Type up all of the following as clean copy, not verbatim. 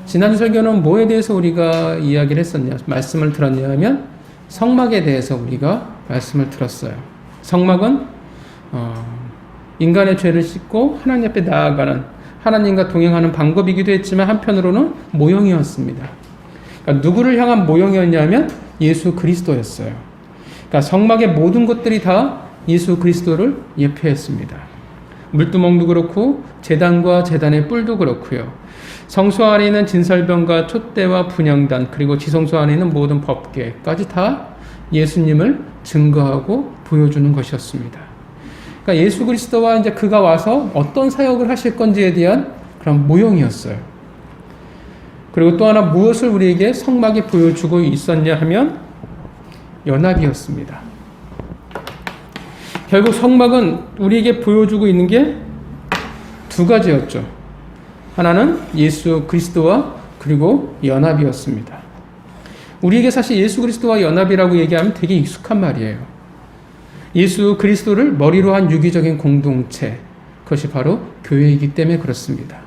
지난 설교는 뭐에 대해서 우리가 이야기를 했었냐, 말씀을 들었냐 하면 성막에 대해서 우리가 말씀을 들었어요. 성막은 인간의 죄를 씻고 하나님 앞에 나아가는, 하나님과 동행하는 방법이기도 했지만 한편으로는 모형이었습니다. 그러니까 누구를 향한 모형이었냐면 예수 그리스도였어요. 그러니까 성막의 모든 것들이 다 예수 그리스도를 예표했습니다. 물두멍도 그렇고 제단과 제단의 뿔도 그렇고요. 성소 안에 있는 진설병과 촛대와 분향단, 그리고 지성소 안에 있는 모든 법궤까지 다 예수님을 증거하고 보여주는 것이었습니다. 그러니까 예수 그리스도와 이제 그가 와서 어떤 사역을 하실 건지에 대한 그런 모형이었어요. 그리고 또 하나 무엇을 우리에게 성막이 보여주고 있었냐 하면 연합이었습니다. 결국 성막은 우리에게 보여주고 있는 게 두 가지였죠. 하나는 예수 그리스도와 그리고 연합이었습니다. 우리에게 사실 예수 그리스도와 연합이라고 얘기하면 되게 익숙한 말이에요. 예수 그리스도를 머리로 한 유기적인 공동체, 그것이 바로 교회이기 때문에 그렇습니다.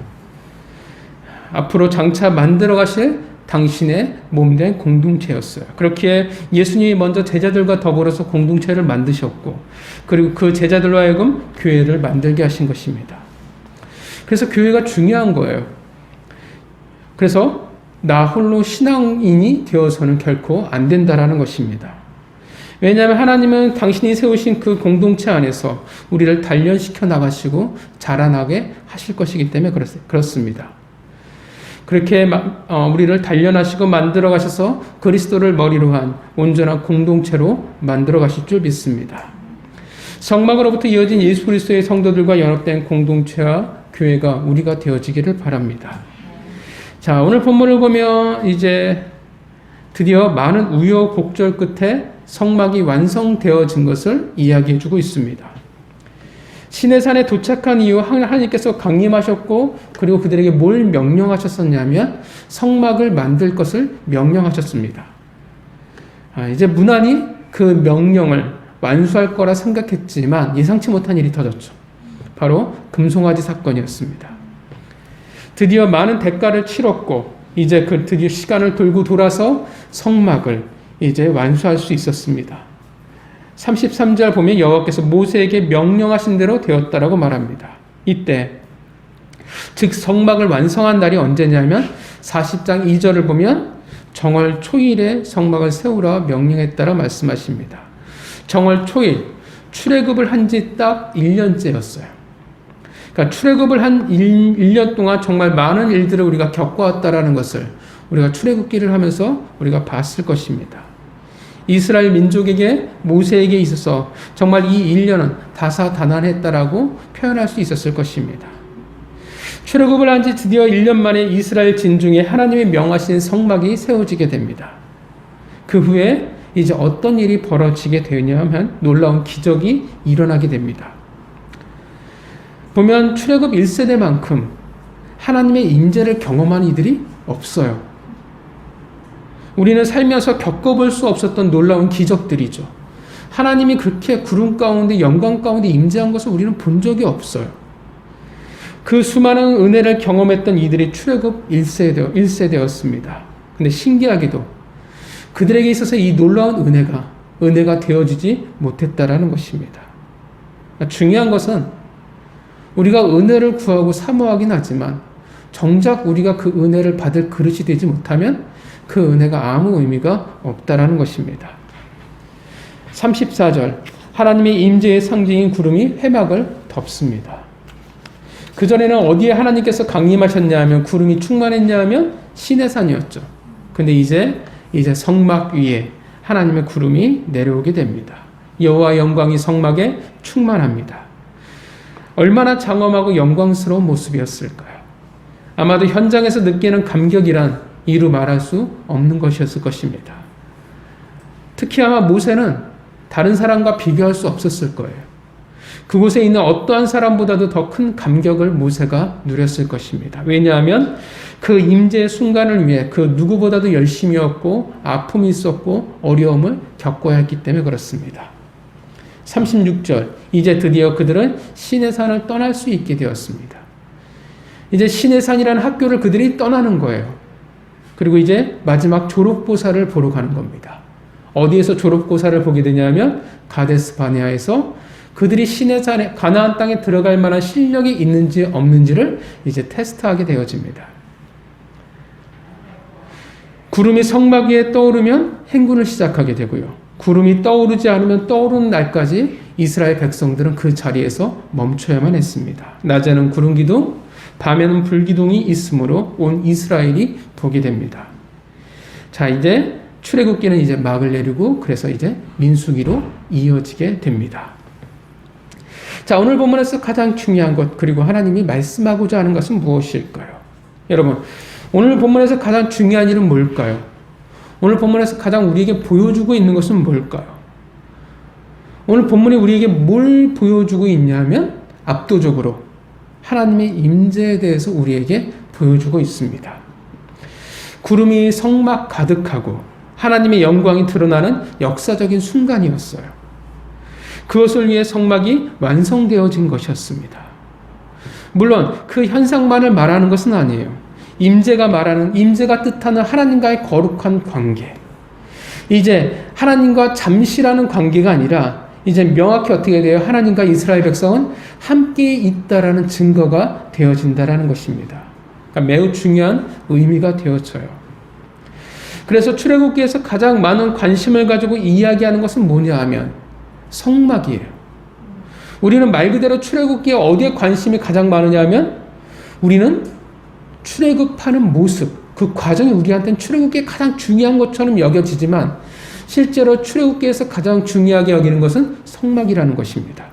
앞으로 장차 만들어 가실 당신의 몸된 공동체였어요. 그렇기에 예수님이 먼저 제자들과 더불어서 공동체를 만드셨고, 그리고 그 제자들로 하여금 교회를 만들게 하신 것입니다. 그래서 교회가 중요한 거예요. 그래서 나 홀로 신앙인이 되어서는 결코 안 된다라는 것입니다. 왜냐하면 하나님은 당신이 세우신 그 공동체 안에서 우리를 단련시켜 나가시고 자라나게 하실 것이기 때문에 그렇습니다. 그렇게 우리를 단련하시고 만들어 가셔서 그리스도를 머리로 한 온전한 공동체로 만들어 가실 줄 믿습니다. 성막으로부터 이어진 예수 그리스도의 성도들과 연합된 공동체와 교회가 우리가 되어지기를 바랍니다. 자, 오늘 본문을 보면 이제 드디어 많은 우여곡절 끝에 성막이 완성되어진 것을 이야기해 주고 있습니다. 시내산에 도착한 이후 하나님께서 강림하셨고, 그리고 그들에게 뭘 명령하셨었냐면 성막을 만들 것을 명령하셨습니다. 이제 무난히 그 명령을 완수할 거라 생각했지만 예상치 못한 일이 터졌죠. 바로 금송아지 사건이었습니다. 드디어 많은 대가를 치렀고 이제 드디어 시간을 돌고 돌아서 성막을 이제 완수할 수 있었습니다. 33절 보면 여호와께서 모세에게 명령하신 대로 되었다라고 말합니다. 이때 즉 성막을 완성한 날이 언제냐면 40장 2절을 보면 정월 초일에 성막을 세우라 명령했다라 말씀하십니다. 정월 초일, 출애굽을 한 지 딱 1년째였어요. 그러니까 출애굽을 한 1년 동안 정말 많은 일들을 우리가 겪어왔다라는 것을 우리가 출애굽기를 하면서 우리가 봤을 것입니다. 이스라엘 민족에게 모세에게 있어서 정말 이 1년은 다사다난했다라고 표현할 수 있었을 것입니다. 출애굽을 한 지 드디어 1년 만에 이스라엘 진중에 하나님이 명하신 성막이 세워지게 됩니다. 그 후에 이제 어떤 일이 벌어지게 되냐 하면 놀라운 기적이 일어나게 됩니다. 보면 출애굽 1세대만큼 하나님의 임재를 경험한 이들이 없어요. 우리는 살면서 겪어볼 수 없었던 놀라운 기적들이죠. 하나님이 그렇게 구름 가운데 영광 가운데 임재한 것을 우리는 본 적이 없어요. 그 수많은 은혜를 경험했던 이들이 출애굽 1세대였습니다. 근데 신기하게도 그들에게 있어서 이 놀라운 은혜가 되어지지 못했다라는 것입니다. 중요한 것은 우리가 은혜를 구하고 사모하긴 하지만 정작 우리가 그 은혜를 받을 그릇이 되지 못하면 그 은혜가 아무 의미가 없다라는 것입니다. 34절 하나님의 임재의 상징인 구름이 회막을 덮습니다. 그전에는 어디에 하나님께서 강림하셨냐 하면 구름이 충만했냐 하면 시내산이었죠. 근데 이제 성막 위에 하나님의 구름이 내려오게 됩니다. 여호와의 영광이 성막에 충만합니다. 얼마나 장엄하고 영광스러운 모습이었을까요? 아마도 현장에서 느끼는 감격이란 이루 말할 수 없는 것이었을 것입니다. 특히 아마 모세는 다른 사람과 비교할 수 없었을 거예요. 그곳에 있는 어떠한 사람보다도 더 큰 감격을 모세가 누렸을 것입니다. 왜냐하면 그 임재의 순간을 위해 그 누구보다도 열심이었고 아픔이 있었고 어려움을 겪어야 했기 때문에 그렇습니다. 36절 이제 드디어 그들은 시내산을 떠날 수 있게 되었습니다. 이제 시내산이라는 학교를 그들이 떠나는 거예요. 그리고 이제 마지막 졸업고사를 보러 가는 겁니다. 어디에서 졸업고사를 보게 되냐면 가데스 바네아에서 그들이 시내산에 가나안 땅에 들어갈 만한 실력이 있는지 없는지를 이제 테스트하게 되어집니다. 구름이 성막 위에 떠오르면 행군을 시작하게 되고요. 구름이 떠오르지 않으면 떠오르는 날까지 이스라엘 백성들은 그 자리에서 멈춰야만 했습니다. 낮에는 구름 기둥, 밤에는 불 기둥이 있으므로 온 이스라엘이 보게 됩니다. 자, 이제 출애굽기는 이제 막을 내리고 그래서 이제 민수기로 이어지게 됩니다. 자, 오늘 본문에서 가장 중요한 것, 그리고 하나님이 말씀하고자 하는 것은 무엇일까요? 여러분, 오늘 본문에서 가장 중요한 일은 뭘까요? 오늘 본문에서 가장 우리에게 보여주고 있는 것은 뭘까요? 오늘 본문이 우리에게 뭘 보여주고 있냐면 압도적으로 하나님의 임재에 대해서 우리에게 보여주고 있습니다. 구름이 성막 가득하고 하나님의 영광이 드러나는 역사적인 순간이었어요. 그것을 위해 성막이 완성되어진 것이었습니다. 물론 그 현상만을 말하는 것은 아니에요. 임재가 뜻하는 하나님과의 거룩한 관계. 이제 하나님과 잠시라는 관계가 아니라 이제 명확히 어떻게 돼요? 하나님과 이스라엘 백성은 함께 있다라는 증거가 되어진다라는 것입니다. 그러니까 매우 중요한 의미가 되어져요. 그래서 출애굽기에서 가장 많은 관심을 가지고 이야기하는 것은 뭐냐 하면 성막이에요. 우리는 말 그대로 출애굽기에 어디에 관심이 가장 많으냐 하면 우리는 출애굽하는 모습, 그 과정이 우리한테는 출애굽기에 가장 중요한 것처럼 여겨지지만 실제로 출애굽기에서 가장 중요하게 여기는 것은 성막이라는 것입니다.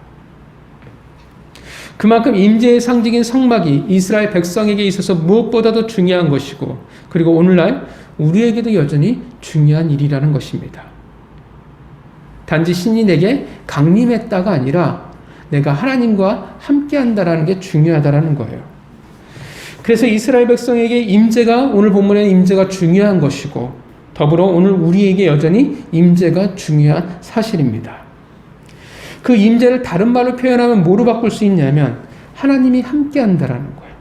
그만큼 임재의 상징인 성막이 이스라엘 백성에게 있어서 무엇보다도 중요한 것이고 그리고 오늘날 우리에게도 여전히 중요한 일이라는 것입니다. 단지 신이 내게 강림했다가 아니라 내가 하나님과 함께한다라는 게 중요하다라는 거예요. 그래서 이스라엘 백성에게 임재가 오늘 본문의 임재가 중요한 것이고 더불어 오늘 우리에게 여전히 임재가 중요한 사실입니다. 그 임재를 다른 말로 표현하면 뭐로 바꿀 수 있냐면 하나님이 함께한다라는 거예요.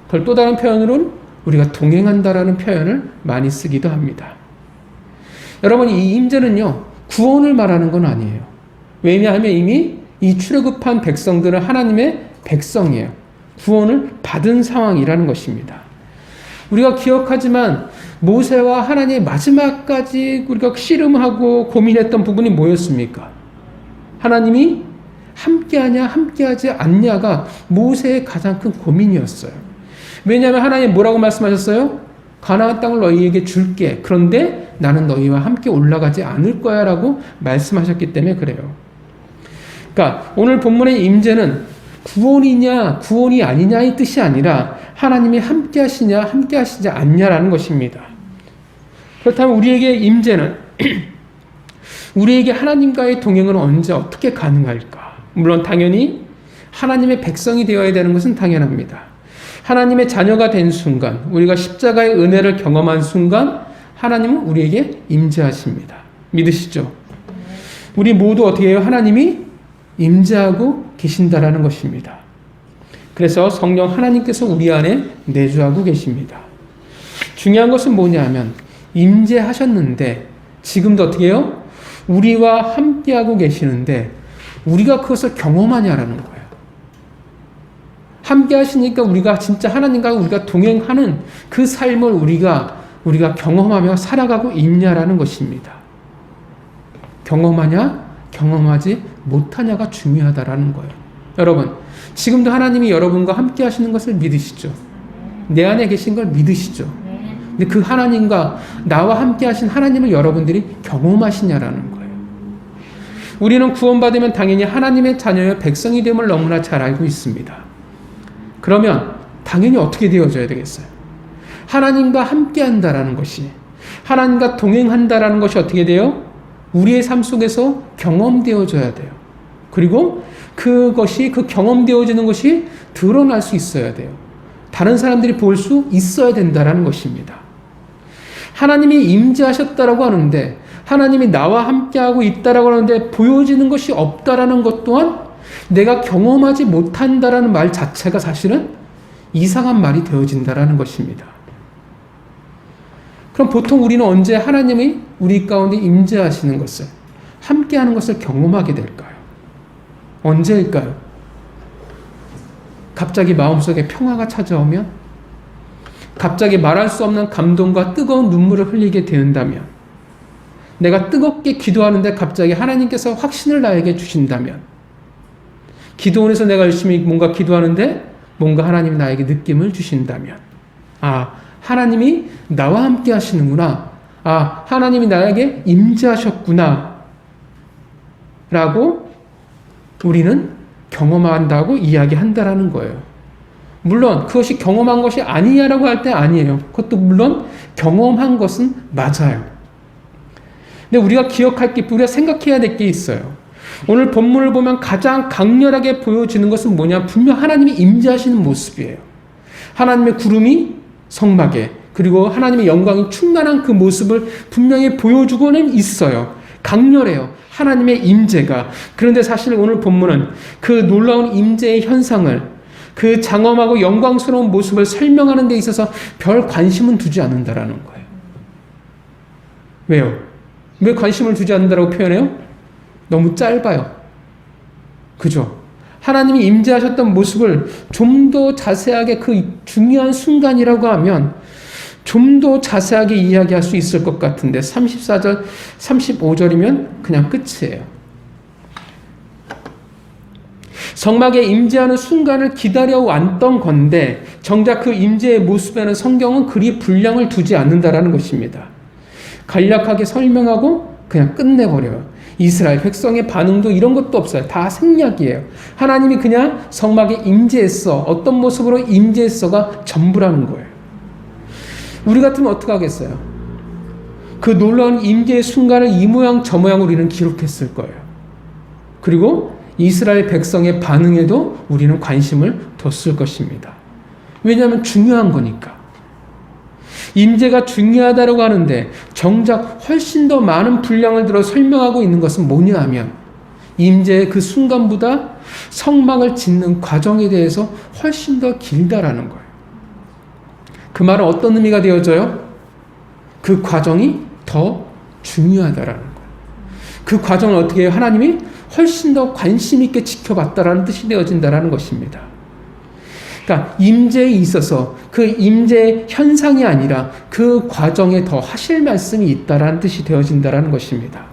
그걸 또 다른 표현으로는 우리가 동행한다라는 표현을 많이 쓰기도 합니다. 여러분, 이 임재는요 구원을 말하는 건 아니에요. 왜냐하면 이미 이 출애굽한 백성들은 하나님의 백성이에요. 구원을 받은 상황이라는 것입니다. 우리가 기억하지만 모세와 하나님의 마지막까지 우리가 씨름하고 고민했던 부분이 뭐였습니까? 하나님이 함께하냐 함께하지 않냐가 모세의 가장 큰 고민이었어요. 왜냐하면 하나님 뭐라고 말씀하셨어요? 가나안 땅을 너희에게 줄게. 그런데 나는 너희와 함께 올라가지 않을 거야 라고 말씀하셨기 때문에 그래요. 그러니까 오늘 본문의 임재는 구원이냐 구원이 아니냐의 뜻이 아니라 하나님이 함께 하시냐 함께 하시지 않냐라는 것입니다. 그렇다면 우리에게 임재는 우리에게 하나님과의 동행은 언제 어떻게 가능할까? 물론 당연히 하나님의 백성이 되어야 되는 것은 당연합니다. 하나님의 자녀가 된 순간 우리가 십자가의 은혜를 경험한 순간 하나님은 우리에게 임재하십니다. 믿으시죠? 우리 모두 어떻게 해요? 하나님이 임재하고 계신다라는 것입니다. 그래서 성령 하나님께서 우리 안에 내주하고 계십니다. 중요한 것은 뭐냐 하면 임재하셨는데 지금도 어떻게 해요? 우리와 함께하고 계시는데 우리가 그것을 경험하냐라는 거예요. 함께 하시니까 우리가 진짜 하나님과 우리가 동행하는 그 삶을 우리가 경험하며 살아가고 있냐라는 것입니다. 경험하냐? 경험하지 못하냐가 중요하다라는 거예요. 여러분, 지금도 하나님이 여러분과 함께 하시는 것을 믿으시죠? 내 안에 계신 걸 믿으시죠? 근데 그 하나님과 나와 함께 하신 하나님을 여러분들이 경험하시냐라는 거예요. 우리는 구원받으면 당연히 하나님의 자녀의 백성이 됨을 너무나 잘 알고 있습니다. 그러면 당연히 어떻게 되어져야 되겠어요? 하나님과 함께 한다라는 것이, 하나님과 동행한다라는 것이 어떻게 돼요? 우리의 삶 속에서 경험되어져야 돼요. 그리고 그것이, 그 경험되어지는 것이 드러날 수 있어야 돼요. 다른 사람들이 볼 수 있어야 된다라는 것입니다. 하나님이 임재하셨다라고 하는데, 하나님이 나와 함께하고 있다라고 하는데 보여지는 것이 없다라는 것 또한 내가 경험하지 못한다라는 말 자체가 사실은 이상한 말이 되어진다라는 것입니다. 그럼 보통 우리는 언제 하나님이 우리 가운데 임재하시는 것을, 함께하는 것을 경험하게 될까요? 언제일까요? 갑자기 마음속에 평화가 찾아오면? 갑자기 말할 수 없는 감동과 뜨거운 눈물을 흘리게 된다면? 내가 뜨겁게 기도하는데 갑자기 하나님께서 확신을 나에게 주신다면? 기도원에서 내가 열심히 뭔가 기도하는데 뭔가 하나님이 나에게 느낌을 주신다면? 아, 하나님이 나와 함께 하시는구나. 아, 하나님이 나에게 임재하셨구나. 라고 우리는 경험한다고 이야기한다라는 거예요. 물론 그것이 경험한 것이 아니냐라고 할 때 아니에요. 그것도 물론 경험한 것은 맞아요. 근데 우리가 기억할 게, 우리가 생각해야 될 게 있어요. 오늘 본문을 보면 가장 강렬하게 보여지는 것은 뭐냐? 분명 하나님이 임재하시는 모습이에요. 하나님의 구름이 성막에, 그리고 하나님의 영광이 충만한 그 모습을 분명히 보여주고는 있어요. 강렬해요. 하나님의 임재가. 그런데 사실 오늘 본문은 그 놀라운 임재의 현상을, 그 장엄하고 영광스러운 모습을 설명하는 데 있어서 별 관심은 두지 않는다라는 거예요. 왜요? 왜 관심을 두지 않는다라고 표현해요? 너무 짧아요. 그죠? 하나님이 임재하셨던 모습을 좀 더 자세하게, 그 중요한 순간이라고 하면 좀 더 자세하게 이야기할 수 있을 것 같은데 34절, 35절이면 그냥 끝이에요. 성막에 임재하는 순간을 기다려왔던 건데 정작 그 임재의 모습에는 성경은 그리 분량을 두지 않는다라는 것입니다. 간략하게 설명하고 그냥 끝내버려요. 이스라엘 백성의 반응도 이런 것도 없어요. 다 생략이에요. 하나님이 그냥 성막에 임재했어. 어떤 모습으로 임재했어가 전부라는 거예요. 우리 같으면 어떻게 하겠어요? 그 놀라운 임재의 순간을 이 모양 저 모양 우리는 기록했을 거예요. 그리고 이스라엘 백성의 반응에도 우리는 관심을 뒀을 것입니다. 왜냐하면 중요한 거니까. 임재가 중요하다고 하는데 정작 훨씬 더 많은 분량을 들어 설명하고 있는 것은 뭐냐 하면 임재의 그 순간보다 성막을 짓는 과정에 대해서 훨씬 더 길다라는 거예요. 그 말은 어떤 의미가 되어져요? 그 과정이 더 중요하다라는 거예요. 그 과정을 어떻게 해요? 하나님이 훨씬 더 관심 있게 지켜봤다라는 뜻이 되어진다라는 것입니다. 그러니까 임재에 있어서 그 임재 현상이 아니라 그 과정에 더 하실 말씀이 있다라는 뜻이 되어진다라는 것입니다.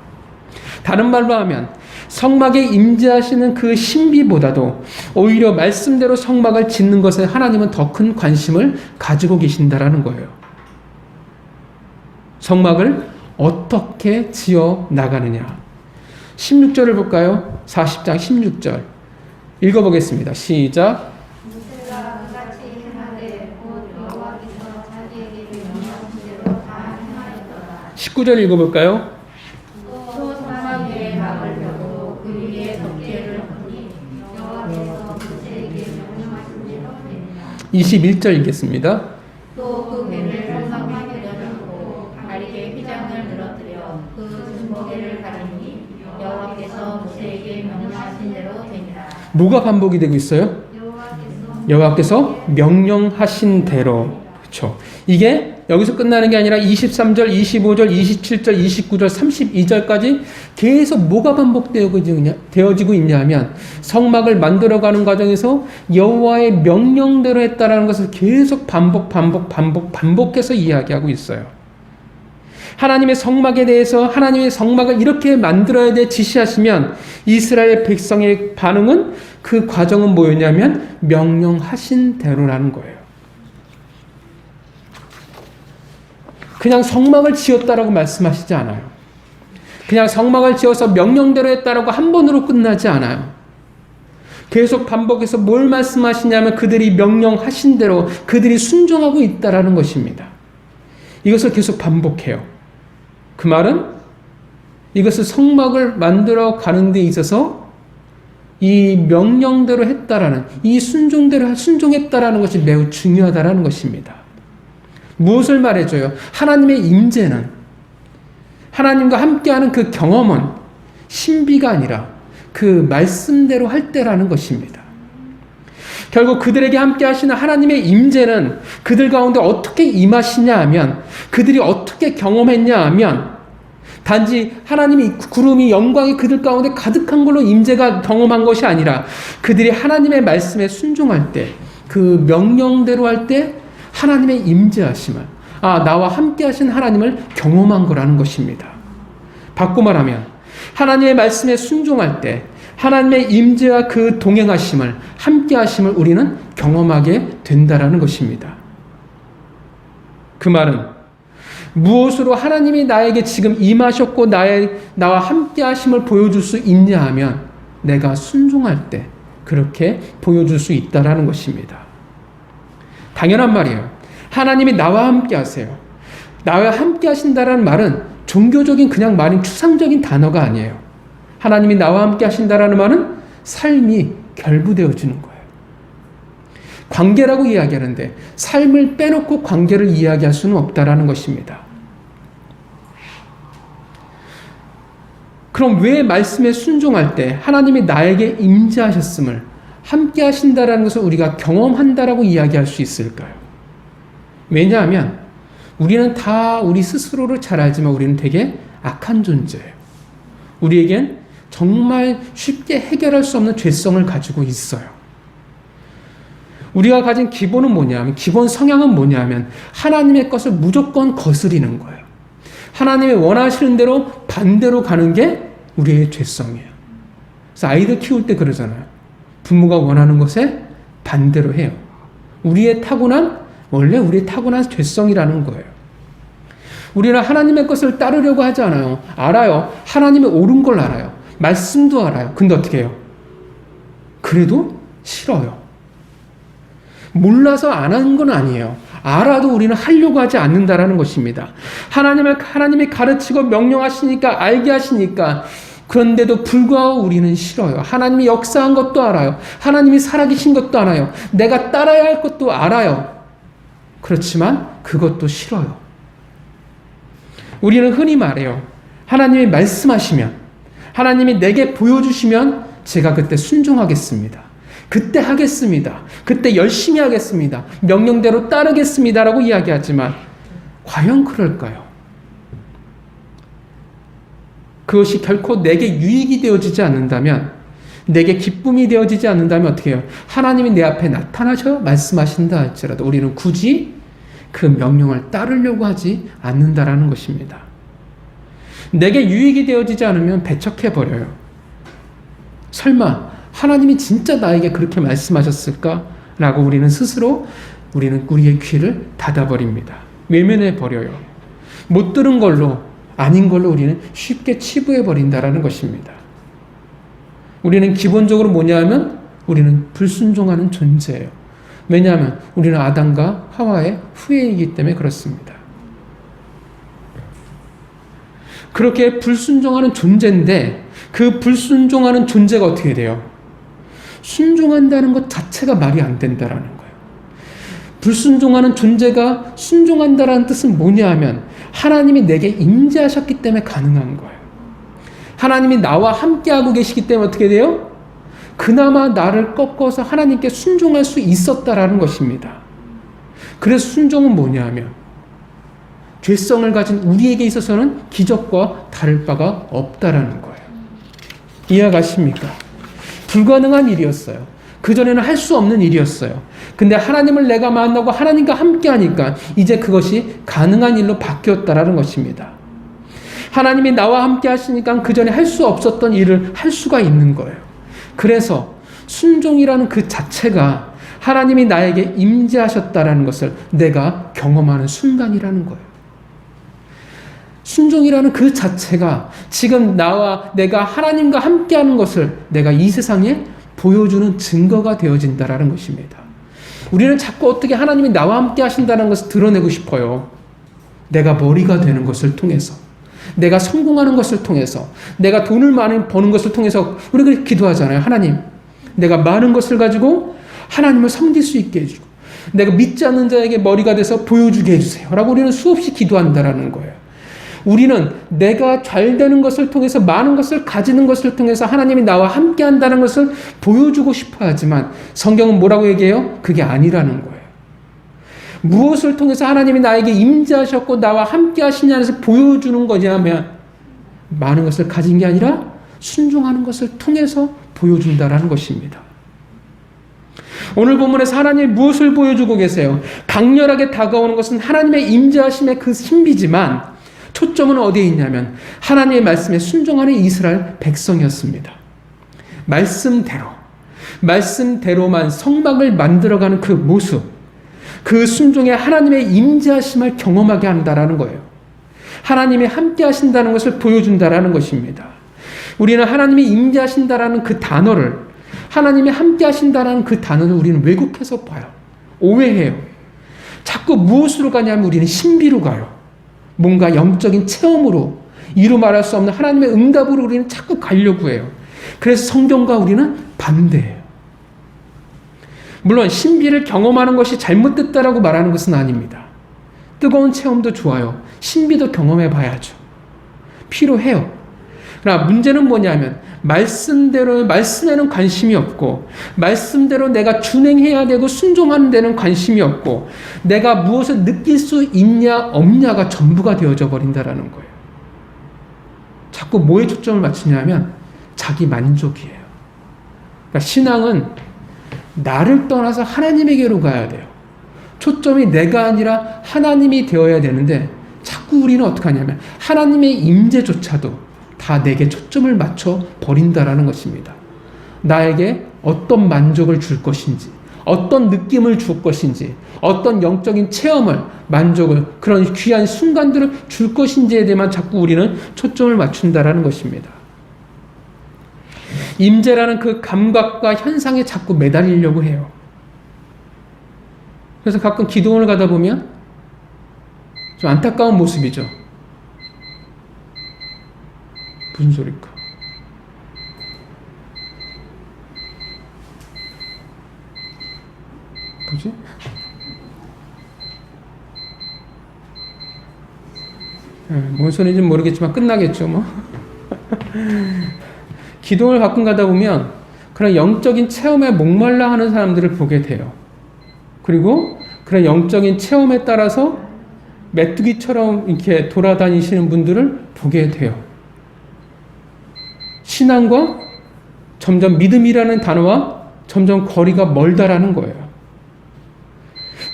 다른 말로 하면 성막에 임재하시는 그 신비보다도 오히려 말씀대로 성막을 짓는 것에 하나님은 더 큰 관심을 가지고 계신다라는 거예요. 성막을 어떻게 지어 나가느냐. 16절을 볼까요? 40장 16절 읽어보겠습니다. 시작. 19절 읽어볼까요? 21절 읽겠습니다. 또 그 배를 성막에 내려놓고 다리에 휘장을 늘어뜨려 그 중거기를 가리니 여호와께서 모세에게 명령하신 대로 되니라. 뭐가 반복이 되고 있어요? 여호와께서 명령하신 대로. 그렇죠. 이게 여기서 끝나는 게 아니라 23절, 25절, 27절, 29절, 32절까지 계속 뭐가 반복되어지고 있냐 하면 성막을 만들어가는 과정에서 여호와의 명령대로 했다라는 것을 계속 반복해서 이야기하고 있어요. 하나님의 성막에 대해서 하나님의 성막을 이렇게 만들어야 돼 지시하시면 이스라엘 백성의 반응은, 그 과정은 뭐였냐면 명령하신 대로라는 거예요. 그냥 성막을 지었다라고 말씀하시지 않아요. 그냥 성막을 지어서 명령대로 했다라고 한 번으로 끝나지 않아요. 계속 반복해서 뭘 말씀하시냐면 그들이 명령하신 대로 그들이 순종하고 있다라는 것입니다. 이것을 계속 반복해요. 그 말은 이것을 성막을 만들어 가는 데 있어서 이 명령대로 했다라는, 이 순종했다라는 것이 매우 중요하다라는 것입니다. 무엇을 말해줘요? 하나님의 임재는, 하나님과 함께하는 그 경험은 신비가 아니라 그 말씀대로 할 때라는 것입니다. 결국 그들에게 함께 하시는 하나님의 임재는 그들 가운데 어떻게 임하시냐 하면, 그들이 어떻게 경험했냐 하면, 단지 하나님이 구름이 영광이 그들 가운데 가득한 걸로 임재가 경험한 것이 아니라, 그들이 하나님의 말씀에 순종할 때, 그 명령대로 할 때 하나님의 임재하심을, 나와 함께 하신 하나님을 경험한 거라는 것입니다. 바꿔 말하면 하나님의 말씀에 순종할 때 하나님의 임재와 그 동행하심을, 함께 하심을 우리는 경험하게 된다라는 것입니다. 그 말은 무엇으로 하나님이 나에게 지금 임하셨고 나와 함께 하심을 보여줄 수 있냐 하면, 내가 순종할 때 그렇게 보여줄 수 있다라는 것입니다. 당연한 말이에요. 하나님이 나와 함께 하세요. 나와 함께 하신다라는 말은 종교적인 그냥 말인 추상적인 단어가 아니에요. 하나님이 나와 함께 하신다라는 말은 삶이 결부되어지는 거예요. 관계라고 이야기하는데 삶을 빼놓고 관계를 이야기할 수는 없다라는 것입니다. 그럼 왜 말씀에 순종할 때 하나님이 나에게 임재하셨음을, 함께 하신다라는 것을 우리가 경험한다라고 이야기할 수 있을까요? 왜냐하면 우리는 다 우리 스스로를 잘 알지만 우리는 되게 악한 존재예요. 우리에겐 정말 쉽게 해결할 수 없는 죄성을 가지고 있어요. 우리가 가진 기본은 뭐냐면, 기본 성향은 뭐냐면 하나님의 것을 무조건 거스리는 거예요. 하나님이 원하시는 대로 반대로 가는 게 우리의 죄성이에요. 그래서 아이들 키울 때 그러잖아요. 부모가 원하는 것에 반대로 해요. 원래 우리의 타고난 죄성이라는 거예요. 우리는 하나님의 것을 따르려고 하지 않아요. 알아요. 하나님의 옳은 걸 알아요. 말씀도 알아요. 근데 어떻게 해요? 그래도 싫어요. 몰라서 안 하는 건 아니에요. 알아도 우리는 하려고 하지 않는다라는 것입니다. 하나님이 가르치고 명령하시니까, 알게 하시니까, 그런데도 불구하고 우리는 싫어요. 하나님이 역사한 것도 알아요. 하나님이 살아계신 것도 알아요. 내가 따라야 할 것도 알아요. 그렇지만 그것도 싫어요. 우리는 흔히 말해요. 하나님이 말씀하시면, 하나님이 내게 보여주시면 제가 그때 순종하겠습니다. 그때 하겠습니다. 그때 열심히 하겠습니다. 명령대로 따르겠습니다라고 이야기하지만 과연 그럴까요? 그것이 결코 내게 유익이 되어지지 않는다면, 내게 기쁨이 되어지지 않는다면 어떻게 해요? 하나님이 내 앞에 나타나셔 말씀하신다 할지라도 우리는 굳이 그 명령을 따르려고 하지 않는다라는 것입니다. 내게 유익이 되어지지 않으면 배척해버려요. 설마 하나님이 진짜 나에게 그렇게 말씀하셨을까? 라고 우리는 우리의 귀를 닫아버립니다. 외면해버려요. 못 들은 걸로, 아닌 걸로 우리는 쉽게 치부해버린다라는 것입니다. 우리는 기본적으로 뭐냐면 우리는 불순종하는 존재예요. 왜냐하면 우리는 아담과 하와의 후예이기 때문에 그렇습니다. 그렇게 불순종하는 존재인데, 그 불순종하는 존재가 어떻게 돼요? 순종한다는 것 자체가 말이 안 된다라는 거예요. 불순종하는 존재가 순종한다라는 뜻은 뭐냐 하면 하나님이 내게 임재하셨기 때문에 가능한 거예요. 하나님이 나와 함께하고 계시기 때문에 어떻게 돼요? 그나마 나를 꺾어서 하나님께 순종할 수 있었다라는 것입니다. 그래서 순종은 뭐냐 하면 죄성을 가진 우리에게 있어서는 기적과 다를 바가 없다라는 거예요. 이해가십니까? 불가능한 일이었어요. 그전에는 할 수 없는 일이었어요. 근데 하나님을 내가 만나고 하나님과 함께 하니까 이제 그것이 가능한 일로 바뀌었다라는 것입니다. 하나님이 나와 함께 하시니까 그전에 할 수 없었던 일을 할 수가 있는 거예요. 그래서 순종이라는 그 자체가 하나님이 나에게 임재하셨다라는 것을 내가 경험하는 순간이라는 거예요. 순종이라는 그 자체가 지금 내가 하나님과 함께하는 것을 내가 이 세상에 보여주는 증거가 되어진다라는 것입니다. 우리는 자꾸 어떻게 하나님이 나와 함께 하신다는 것을 드러내고 싶어요. 내가 머리가 되는 것을 통해서, 내가 성공하는 것을 통해서, 내가 돈을 많이 버는 것을 통해서 우리가 기도하잖아요. 하나님, 내가 많은 것을 가지고 하나님을 섬길 수 있게 해주고, 내가 믿지 않는 자에게 머리가 돼서 보여주게 해주세요 라고 우리는 수없이 기도한다라는 거예요. 우리는 내가 잘 되는 것을 통해서 많은 것을 가지는 것을 통해서 하나님이 나와 함께 한다는 것을 보여주고 싶어 하지만 성경은 뭐라고 얘기해요? 그게 아니라는 거예요. 무엇을 통해서 하나님이 나에게 임재하셨고 나와 함께 하시냐에서 보여주는 거냐면 많은 것을 가진 게 아니라 순종하는 것을 통해서 보여준다라는 것입니다. 오늘 본문에서 하나님이 무엇을 보여주고 계세요? 강렬하게 다가오는 것은 하나님의 임재하심의 그 신비지만 초점은 어디에 있냐면 하나님의 말씀에 순종하는 이스라엘 백성이었습니다. 말씀대로만 성막을 만들어가는 그 모습, 그 순종에 하나님의 임재하심을 경험하게 한다라는 거예요. 하나님이 함께 하신다는 것을 보여준다라는 것입니다. 우리는 하나님이 임재하신다라는 그 단어를, 하나님이 함께 하신다라는 그 단어를 우리는 왜곡해서 봐요. 오해해요. 자꾸 무엇으로 가냐면 우리는 신비로 가요. 뭔가 영적인 체험으로, 이루 말할 수 없는 하나님의 응답으로 우리는 자꾸 가려고 해요. 그래서 성경과 우리는 반대예요. 물론 신비를 경험하는 것이 잘못됐다라고 말하는 것은 아닙니다. 뜨거운 체험도 좋아요. 신비도 경험해 봐야죠. 필요해요. 그러나 문제는 뭐냐면 말씀에는 관심이 없고 말씀대로 내가 준행해야 되고 순종하는 데는 관심이 없고 내가 무엇을 느낄 수 있냐 없냐가 전부가 되어져 버린다라는 거예요. 자꾸 뭐에 초점을 맞추냐면 자기 만족이에요. 그러니까 신앙은 나를 떠나서 하나님에게로 가야 돼요. 초점이 내가 아니라 하나님이 되어야 되는데 자꾸 우리는 어떻게 하냐면 하나님의 임재조차도 다 내게 초점을 맞춰 버린다라는 것입니다. 나에게 어떤 만족을 줄 것인지, 어떤 느낌을 줄 것인지, 어떤 영적인 체험을, 만족을, 그런 귀한 순간들을 줄 것인지에 대해만 자꾸 우리는 초점을 맞춘다라는 것입니다. 임재라는 그 감각과 현상에 자꾸 매달리려고 해요. 그래서 가끔 기도원을 가다 보면 좀 안타까운 모습이죠. 무슨 소리일까? 뭐지? 뭔 소리인지 모르겠지만 끝나겠죠, 뭐. 기도를 가끔 가다 보면 그런 영적인 체험에 목말라 하는 사람들을 보게 돼요. 그리고 그런 영적인 체험에 따라서 메뚜기처럼 이렇게 돌아다니시는 분들을 보게 돼요. 신앙과 점점 믿음이라는 단어와 점점 거리가 멀다라는 거예요.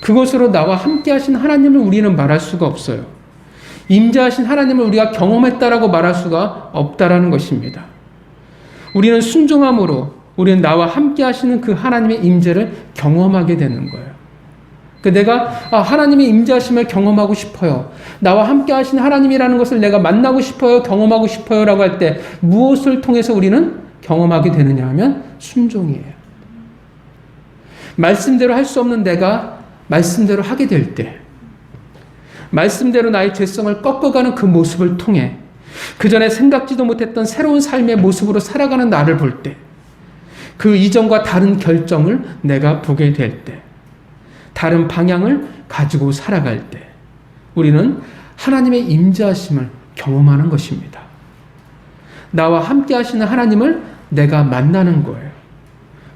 그것으로 나와 함께 하신 하나님을 우리는 말할 수가 없어요. 임재하신 하나님을 우리가 경험했다라고 말할 수가 없다라는 것입니다. 우리는 순종함으로 우리는 나와 함께 하시는 그 하나님의 임재를 경험하게 되는 거예요. 내가 하나님의 임재하심을 경험하고 싶어요. 나와 함께 하신 하나님이라는 것을 내가 만나고 싶어요. 경험하고 싶어요. 라고 할 때 무엇을 통해서 우리는 경험하게 되느냐 하면 순종이에요. 말씀대로 할 수 없는 내가 말씀대로 하게 될 때, 말씀대로 나의 죄성을 꺾어가는 그 모습을 통해 그 전에 생각지도 못했던 새로운 삶의 모습으로 살아가는 나를 볼 때, 그 이전과 다른 결정을 내가 보게 될 때, 다른 방향을 가지고 살아갈 때 우리는 하나님의 임재하심을 경험하는 것입니다. 나와 함께 하시는 하나님을 내가 만나는 거예요.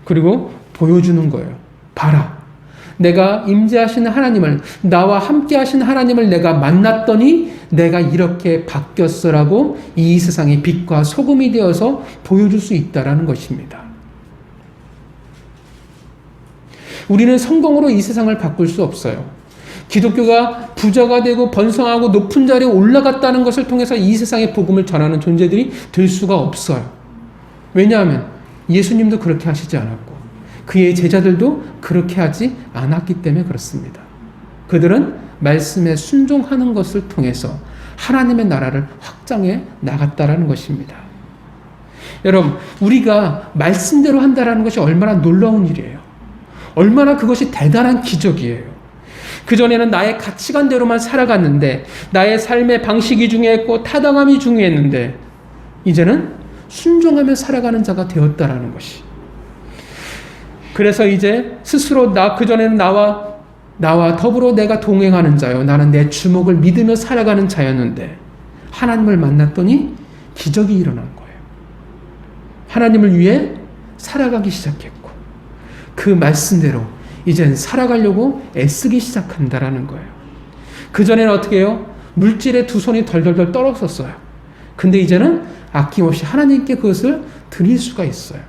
그리고 보여주는 거예요. 봐라. 내가 임재하시는 하나님을, 나와 함께 하시는 하나님을 내가 만났더니 내가 이렇게 바뀌었어라고 이 세상의 빛과 소금이 되어서 보여줄 수 있다라는 것입니다. 우리는 성공으로 이 세상을 바꿀 수 없어요. 기독교가 부자가 되고 번성하고 높은 자리에 올라갔다는 것을 통해서 이 세상의 복음을 전하는 존재들이 될 수가 없어요. 왜냐하면 예수님도 그렇게 하시지 않았고 그의 제자들도 그렇게 하지 않았기 때문에 그렇습니다. 그들은 말씀에 순종하는 것을 통해서 하나님의 나라를 확장해 나갔다라는 것입니다. 여러분, 우리가 말씀대로 한다라는 것이 얼마나 놀라운 일이에요. 얼마나 그것이 대단한 기적이에요. 그전에는 나의 가치관대로만 살아갔는데 나의 삶의 방식이 중요했고 타당함이 중요했는데 이제는 순종하며 살아가는 자가 되었다라는 것이. 그래서 이제 스스로 그전에는 나와 더불어 내가 동행하는 자요. 나는 내 주목을 믿으며 살아가는 자였는데 하나님을 만났더니 기적이 일어난 거예요. 하나님을 위해 살아가기 시작했고 그 말씀대로 이젠 살아가려고 애쓰기 시작한다라는 거예요. 그전에는 어떻게 해요? 물질에 두 손이 덜덜덜 떨었었어요. 근데 이제는 아낌없이 하나님께 그것을 드릴 수가 있어요.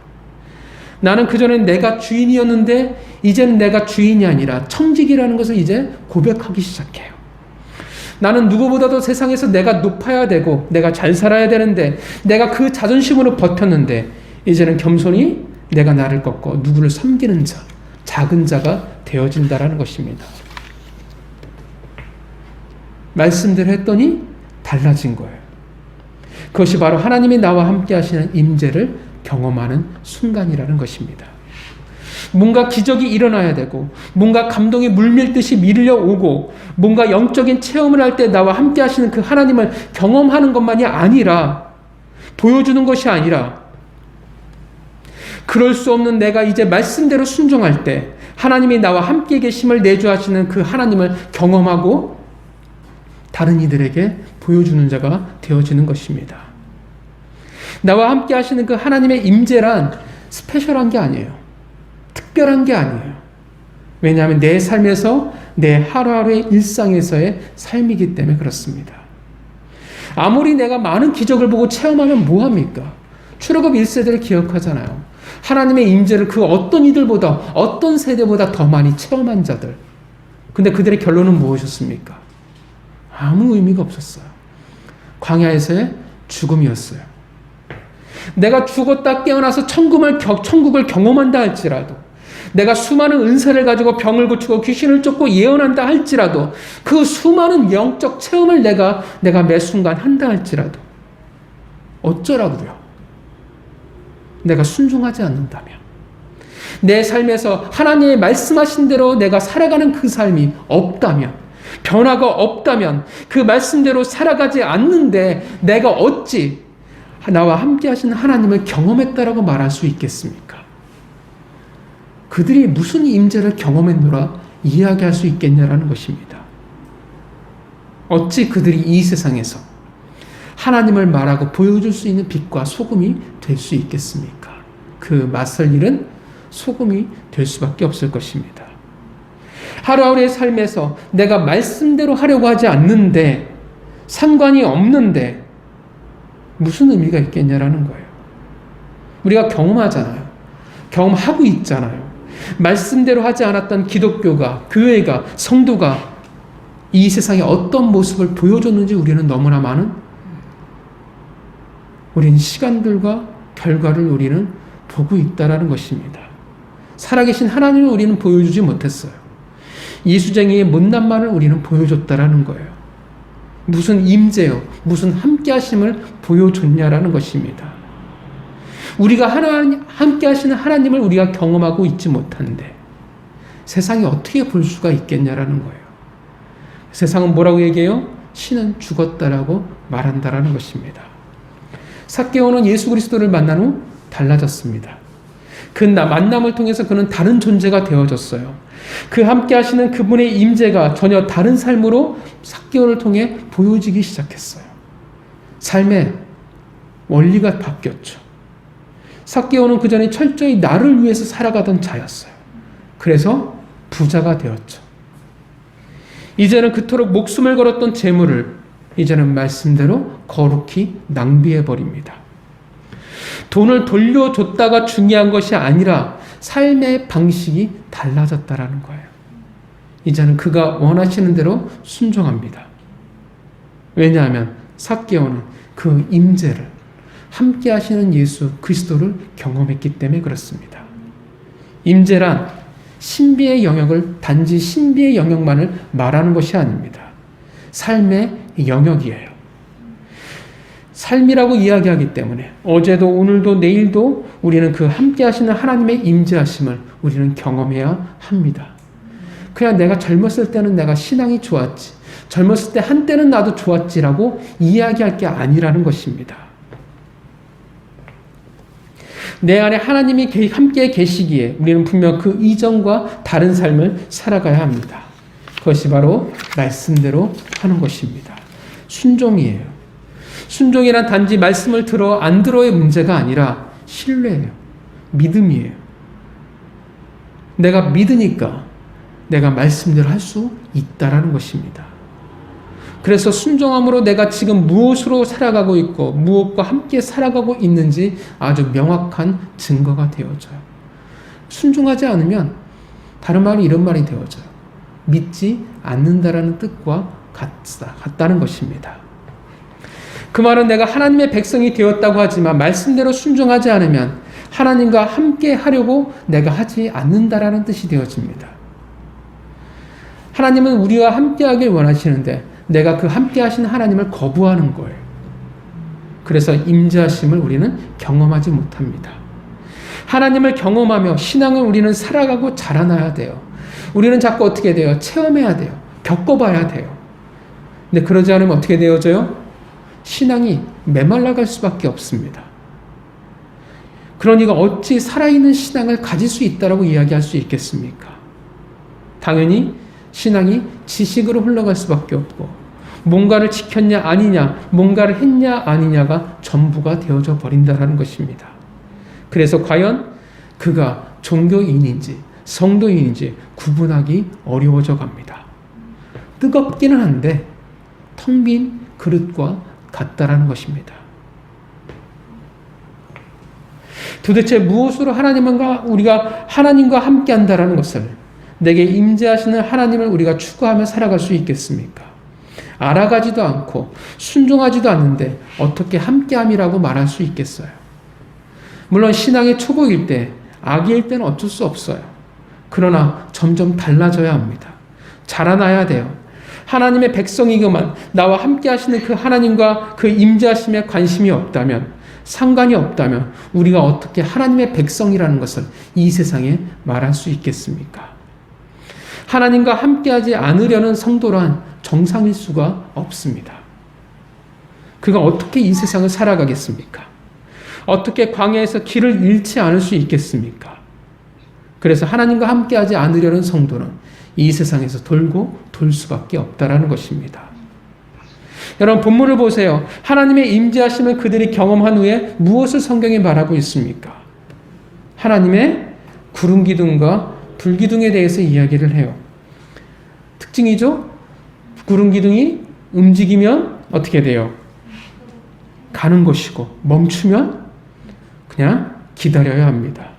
나는 그전엔 내가 주인이었는데 이제는 내가 주인이 아니라 청직이라는 것을 이제 고백하기 시작해요. 나는 누구보다도 세상에서 내가 높아야 되고 내가 잘 살아야 되는데 내가 그 자존심으로 버텼는데 이제는 겸손히 내가 나를 꺾고 누구를 섬기는 자, 작은 자가 되어진다라는 것입니다. 말씀대로 했더니 달라진 거예요. 그것이 바로 하나님이 나와 함께 하시는 임재를 경험하는 순간이라는 것입니다. 뭔가 기적이 일어나야 되고 뭔가 감동이 물밀듯이 밀려오고 뭔가 영적인 체험을 할 때 나와 함께 하시는 그 하나님을 경험하는 것만이 아니라 보여주는 것이 아니라 그럴 수 없는 내가 이제 말씀대로 순종할 때 하나님이 나와 함께 계심을 내주하시는 그 하나님을 경험하고 다른 이들에게 보여주는 자가 되어지는 것입니다. 나와 함께 하시는 그 하나님의 임재란 스페셜한 게 아니에요. 특별한 게 아니에요. 왜냐하면 내 삶에서 내 하루하루의 일상에서의 삶이기 때문에 그렇습니다. 아무리 내가 많은 기적을 보고 체험하면 뭐합니까? 출애굽 1세대를 기억하잖아요. 하나님의 임재를 그 어떤 이들보다 어떤 세대보다 더 많이 체험한 자들. 근데 그들의 결론은 무엇이었습니까? 아무 의미가 없었어요. 광야에서의 죽음이었어요. 내가 죽었다 깨어나서 천국을 경험한다 할지라도 내가 수많은 은사를 가지고 병을 고치고 귀신을 쫓고 예언한다 할지라도 그 수많은 영적 체험을 내가 매 순간 한다 할지라도 어쩌라고요? 내가 순종하지 않는다면 내 삶에서 하나님의 말씀하신 대로 내가 살아가는 그 삶이 없다면 변화가 없다면 그 말씀대로 살아가지 않는데 내가 어찌 나와 함께 하시는 하나님을 경험했다라고 말할 수 있겠습니까? 그들이 무슨 임재를 경험했노라 이야기할 수 있겠냐라는 것입니다. 어찌 그들이 이 세상에서 하나님을 말하고 보여줄 수 있는 빛과 소금이 될 수 있겠습니까? 그 맞설 일은 소금이 될 수밖에 없을 것입니다. 하루하루의 삶에서 내가 말씀대로 하려고 하지 않는데 상관이 없는데 무슨 의미가 있겠냐라는 거예요. 우리가 경험하잖아요. 경험하고 있잖아요. 말씀대로 하지 않았던 기독교가, 교회가, 성도가 이 세상에 어떤 모습을 보여줬는지 우리는 너무나 우리는 시간들과 결과를 우리는 보고 있다라는 것입니다. 살아계신 하나님을 우리는 보여주지 못했어요. 이수쟁이의 못난말을 우리는 보여줬다라는 거예요. 무슨 임재요, 무슨 함께하심을 보여줬냐라는 것입니다. 우리가 함께 하시는 하나님을 우리가 경험하고 있지 못한데 세상이 어떻게 볼 수가 있겠냐라는 거예요. 세상은 뭐라고 얘기해요? 신은 죽었다라고 말한다라는 것입니다. 삭개오는 예수 그리스도를 만난 후 달라졌습니다. 그 만남을 통해서 그는 다른 존재가 되어졌어요. 그 함께 하시는 그분의 임재가 전혀 다른 삶으로 삭개오를 통해 보여지기 시작했어요. 삶의 원리가 바뀌었죠. 삭개오는 그전에 철저히 나를 위해서 살아가던 자였어요. 그래서 부자가 되었죠. 이제는 그토록 목숨을 걸었던 재물을 이제는 말씀대로 거룩히 낭비해버립니다. 돈을 돌려줬다가 중요한 것이 아니라 삶의 방식이 달라졌다라는 거예요. 이제는 그가 원하시는 대로 순종합니다. 왜냐하면 삭개오는 그 임재를 함께 하시는 예수 그리스도를 경험했기 때문에 그렇습니다. 임재란 신비의 영역을 단지 신비의 영역만을 말하는 것이 아닙니다. 삶의 영역이에요. 삶이라고 이야기하기 때문에 어제도 오늘도 내일도 우리는 그 함께 하시는 하나님의 임재하심을 우리는 경험해야 합니다. 그냥 내가 젊었을 때는 내가 신앙이 좋았지, 젊었을 때 한때는 나도 좋았지라고 이야기할 게 아니라는 것입니다. 내 안에 하나님이 함께 계시기에 우리는 분명 그 이전과 다른 삶을 살아가야 합니다. 그것이 바로 말씀대로 하는 것입니다. 순종이에요. 순종이란 단지 말씀을 들어 안 들어의 문제가 아니라 신뢰예요. 믿음이에요. 내가 믿으니까 내가 말씀대로 할 수 있다라는 것입니다. 그래서 순종함으로 내가 지금 무엇으로 살아가고 있고 무엇과 함께 살아가고 있는지 아주 명확한 증거가 되어져요. 순종하지 않으면 다른 말이 이런 말이 되어져요. 믿지 않는다라는 뜻과 같다는 것입니다. 그 말은 내가 하나님의 백성이 되었다고 하지만 말씀대로 순종하지 않으면 하나님과 함께 하려고 내가 하지 않는다라는 뜻이 되어집니다. 하나님은 우리와 함께 하길 원하시는데 내가 그 함께 하신 하나님을 거부하는 거예요. 그래서 임재하심을 우리는 경험하지 못합니다. 하나님을 경험하며 신앙을 우리는 살아가고 자라나야 돼요. 우리는 자꾸 어떻게 돼요? 체험해야 돼요. 겪어봐야 돼요. 근데 그러지 않으면 어떻게 되어져요? 신앙이 메말라갈 수밖에 없습니다. 그러니까 어찌 살아있는 신앙을 가질 수 있다라고 이야기할 수 있겠습니까? 당연히 신앙이 지식으로 흘러갈 수밖에 없고 뭔가를 지켰냐 아니냐, 뭔가를 했냐 아니냐가 전부가 되어져 버린다는 것입니다. 그래서 과연 그가 종교인인지 성도인인지 구분하기 어려워져 갑니다. 뜨겁기는 한데 텅 빈 그릇과 같다라는 것입니다. 도대체 무엇으로 우리가 하나님과 함께 한다라는 것을, 내게 임재하시는 하나님을 우리가 추구하며 살아갈 수 있겠습니까? 알아가지도 않고 순종하지도 않는데 어떻게 함께함이라고 말할 수 있겠어요? 물론 신앙의 초보일 때, 아기일 때는 어쩔 수 없어요. 그러나 점점 달라져야 합니다. 자라나야 돼요. 하나님의 백성이기만 나와 함께 하시는 그 하나님과 그 임재하심에 관심이 없다면, 상관이 없다면 우리가 어떻게 하나님의 백성이라는 것을 이 세상에 말할 수 있겠습니까? 하나님과 함께하지 않으려는 성도란 정상일 수가 없습니다. 그가 어떻게 이 세상을 살아가겠습니까? 어떻게 광야에서 길을 잃지 않을 수 있겠습니까? 그래서 하나님과 함께하지 않으려는 성도는 이 세상에서 돌고 돌 수밖에 없다라는 것입니다. 여러분, 본문을 보세요. 하나님의 임재하심을 그들이 경험한 후에 무엇을 성경이 말하고 있습니까? 하나님의 구름 기둥과 불 기둥에 대해서 이야기를 해요. 특징이죠? 구름 기둥이 움직이면 어떻게 돼요? 가는 것이고, 멈추면 그냥 기다려야 합니다.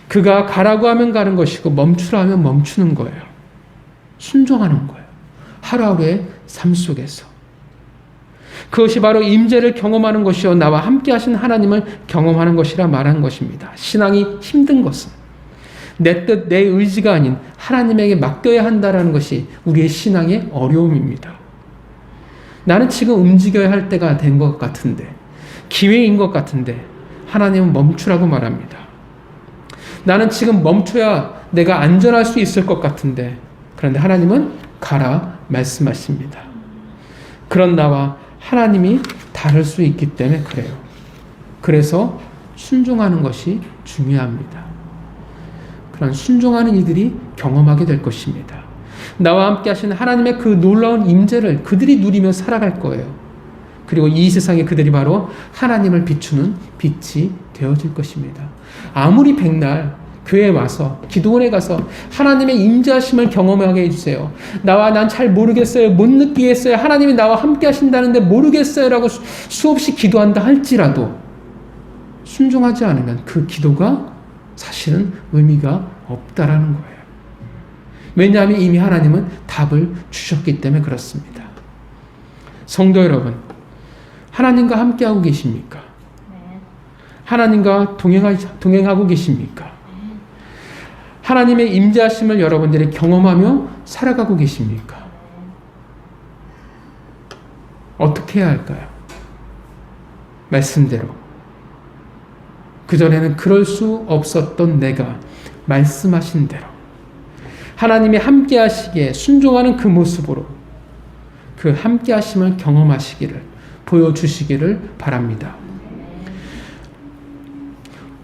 그가 가라고 하면 가는 것이고 멈추라 하면 멈추는 거예요. 순종하는 거예요. 하루하루의 삶 속에서. 그것이 바로 임재를 경험하는 것이요 나와 함께 하신 하나님을 경험하는 것이라 말한 것입니다. 신앙이 힘든 것은 내 뜻, 내 의지가 아닌 하나님에게 맡겨야 한다는 것이 우리의 신앙의 어려움입니다. 나는 지금 움직여야 할 때가 된 것 같은데, 기회인 것 같은데 하나님은 멈추라고 말합니다. 나는 지금 멈춰야 내가 안전할 수 있을 것 같은데, 그런데 하나님은 가라 말씀하십니다. 그런 나와 하나님이 다를 수 있기 때문에 그래요. 그래서 순종하는 것이 중요합니다. 그런 순종하는 이들이 경험하게 될 것입니다. 나와 함께 하시는 하나님의 그 놀라운 임재를 그들이 누리며 살아갈 거예요. 그리고 이 세상에 그들이 바로 하나님을 비추는 빛이 되어질 것입니다. 아무리 백날 교회에 와서 기도원에 가서 하나님의 임재하심을 경험하게 해주세요. 난 잘 모르겠어요. 못 느끼겠어요. 하나님이 나와 함께 하신다는데 모르겠어요 라고 수없이 기도한다 할지라도 순종하지 않으면 그 기도가 사실은 의미가 없다라는 거예요. 왜냐하면 이미 하나님은 답을 주셨기 때문에 그렇습니다. 성도 여러분, 하나님과 함께하고 계십니까? 하나님과 동행하고 계십니까? 하나님의 임재하심을 여러분들이 경험하며 살아가고 계십니까? 어떻게 해야 할까요? 말씀대로. 그전에는 그럴 수 없었던 내가 말씀하신 대로 하나님이 함께 하시기에 순종하는 그 모습으로 그 함께 하심을 경험하시기를, 보여주시기를 바랍니다.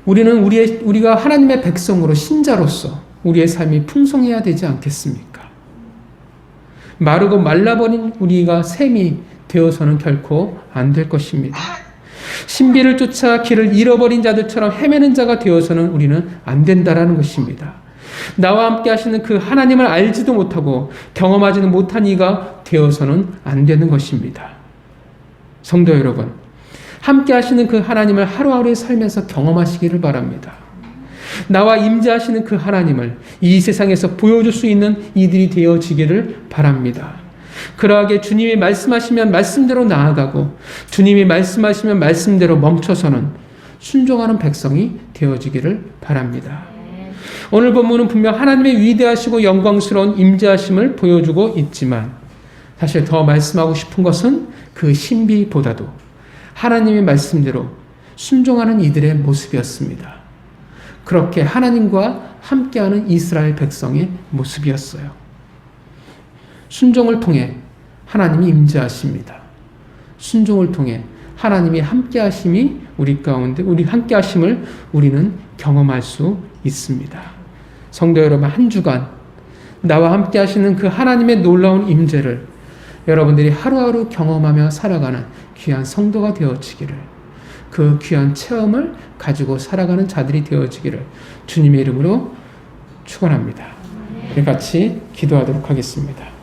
우리가 하나님의 백성으로 신자로서 우리의 삶이 풍성해야 되지 않겠습니까? 마르고 말라버린 우리가 샘이 되어서는 결코 안 될 것입니다. 신비를 쫓아 길을 잃어버린 자들처럼 헤매는 자가 되어서는 우리는 안 된다라는 것입니다. 나와 함께 하시는 그 하나님을 알지도 못하고 경험하지는 못한 이가 되어서는 안 되는 것입니다. 성도 여러분, 함께 하시는 그 하나님을 하루하루의 삶에서 경험하시기를 바랍니다. 나와 임재하시는 그 하나님을 이 세상에서 보여줄 수 있는 이들이 되어지기를 바랍니다. 그러하게 주님이 말씀하시면 말씀대로 나아가고 주님이 말씀하시면 말씀대로 멈춰서는 순종하는 백성이 되어지기를 바랍니다. 오늘 본문은 분명 하나님의 위대하시고 영광스러운 임재하심을 보여주고 있지만 사실 더 말씀하고 싶은 것은 그 신비보다도 하나님의 말씀대로 순종하는 이들의 모습이었습니다. 그렇게 하나님과 함께하는 이스라엘 백성의 모습이었어요. 순종을 통해 하나님이 임재하십니다. 순종을 통해 하나님이 함께하심이 우리 가운데 우리 함께하심을 우리는 경험할 수 있습니다. 성도 여러분, 한 주간 나와 함께하시는 그 하나님의 놀라운 임재를 여러분들이 하루하루 경험하며 살아가는 귀한 성도가 되어지기를, 그 귀한 체험을 가지고 살아가는 자들이 되어지기를 주님의 이름으로 축원합니다. 우리 같이 기도하도록 하겠습니다.